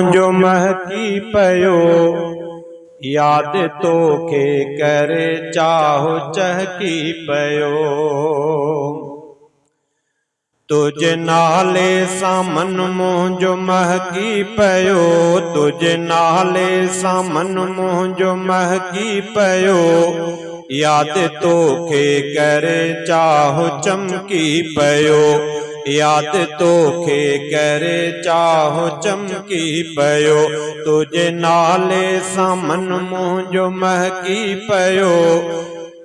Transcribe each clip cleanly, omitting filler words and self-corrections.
मुंहिंजो महकी पियो, याद तोखे करे चाहो चहकी पियो। तुझे नाले सां मन मुंहिंजो महकी पियो, तुझे नाले सां मन मुंहिंजो महकी पियो, याद तोखे करे चाहो चमकी पियो, याद तोखे करे चाहो चमकी पियो। तुझे नाले सां मन मुंहिंजो महकी पियो,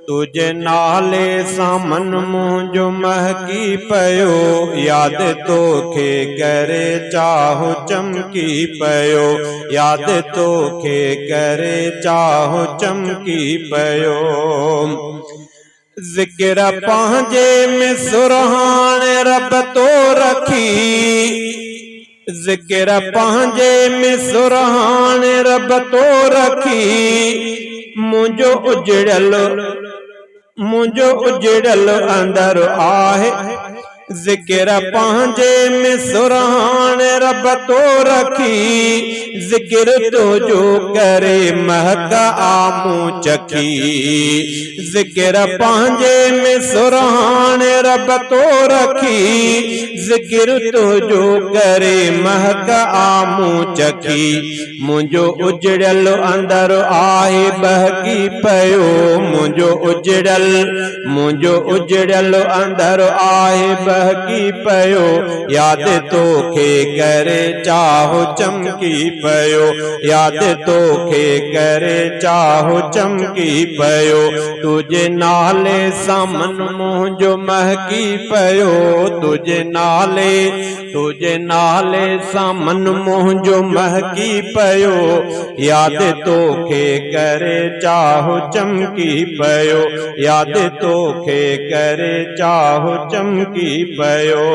तुझे नाले सां मन मुंहिंजो महकी पियो, याद तोखे करे चाहो चमकी पियो, याद तोखे करे चाहो चमकी पियो। ज़िक्र पंहिंजे में सुरहान रब तो रखी, ज़िक्र पंहिंजे में सुरहान रब तो रखी, मुंहिंजो उजड़ल अंदर आहे। ज़िक्र पंहिंजे में सुरहान रब तो रखी, ज़िक्र तुझो करे महक आमूं चखी, ज़िक्र पंहिंजे में सुरहान रब तो रखी, ज़िक्र तुझो करे महक आमूं चखी, मुंहिंजो उजड़ल अंदर आहे बहकी पियो, मुंहिंजो उजड़ल अंदर आहे बहकी पियो, याद तोखे करे चाहो चमकी पियो, याद तोखे करे चाहो चमकी पियो। तुझे नाले सां मन मुंहिंजो महकी पियो, तुझे नाले सां मन मुंहिंजो महकी पियो, याद तोखे करे चाहो चमकी पियो, याद तोखे करे चाहो चमकी पियो।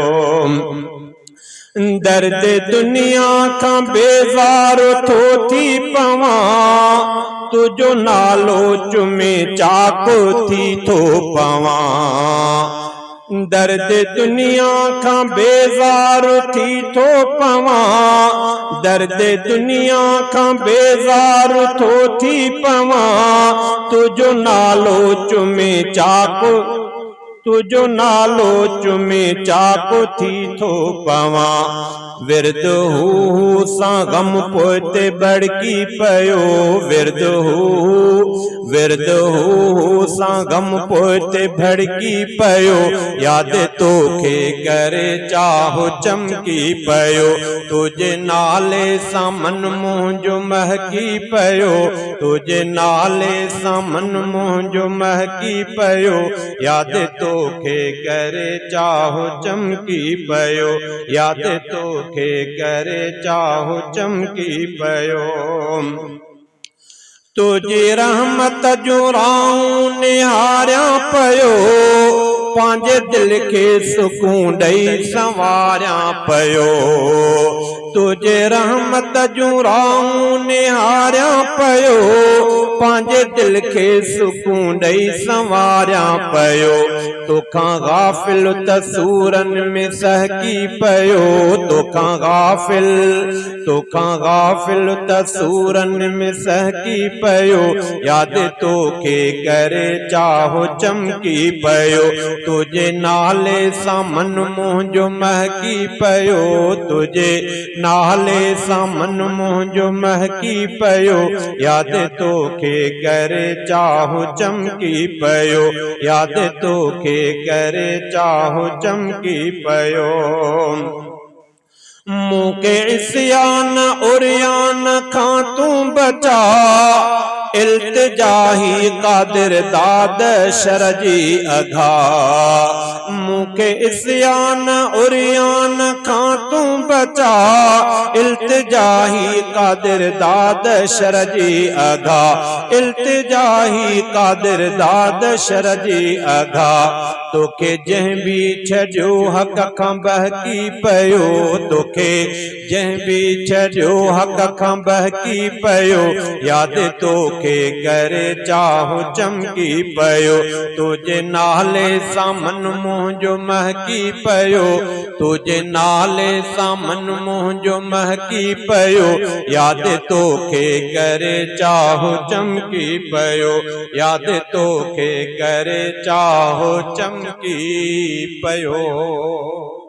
दर्द दुनिया खां बेज़ार थो थी पवां, तुझो नालो चुमे चाको थी थो पवां, दर्द दुनिया खां बेज़ार थी थो पवां, दर्द दुनिया खां बेज़ार थो थी पवां, तुझो नालो चुमे चाको, तुझो नालो चुमे चाको थी थो पवां। विर्द हू सां गम पोइते बड़की पियो, विर्द हू सां गम पोइते भड़की पियो, याद तोखे करे चाहो चमकी पियो। तुझे नाले सां मन मुंहिंजो महकी पियो, तुझे नाले सां मन मुंहिंजो महकी पियो, याद तोखे करे चाहो चमकी पियो, याद तोखे करे चाहो चमकी पियो। तुझी रहमत जो राऊं निहारियां पियो, पंहिंजे दिल खे सुकून ॾेई संवारियां पियो, तुझे रहमत जूं राऊं निहारियां पियो, पंहिंजे दिल खे सुकून ॾेई संवारियां पियो। तोखां गाफ़िल तसूरन में सहकी पियो, तोखां गाफ़िल तसूरन में सहकी पियो, याद तोखे करे चाहो चमकी पियो। तुझे नाले सां मन मुंहिंजो महकी पियो, तुझे नाले सां मन मुंहिंजो महकी पियो, याद तोखे करे चाहो चमकी पियो, याद तोखे करे चाहो चमकी पियो। मूंखे इस्यान उरियान खां तूं बचा, इल्तिजाही कादिर दाद शर जी अघा, मूंखे इस्यान उरियान खां तूं बचा, इल्तिजाही कादिर दाद शर जी अघा, इल्तिजाही कादिर दाद शर जी अघा। तोखे जंहिं बि छॾियो हक़ खां बहकी पियो, तोखे जंहिं बि छॾियो हक़ खां बहकी पियो, याद तोखे करे चाहो चमकी पियो। तुझे नाले सां मन मुंहिंजो महकी पियो, तुझे नाले सामन मुंहिंजो महकी पयो, याद तोखे करे चाहो चमकी पयो, याद तोखे करे चाहो चमकी पयो।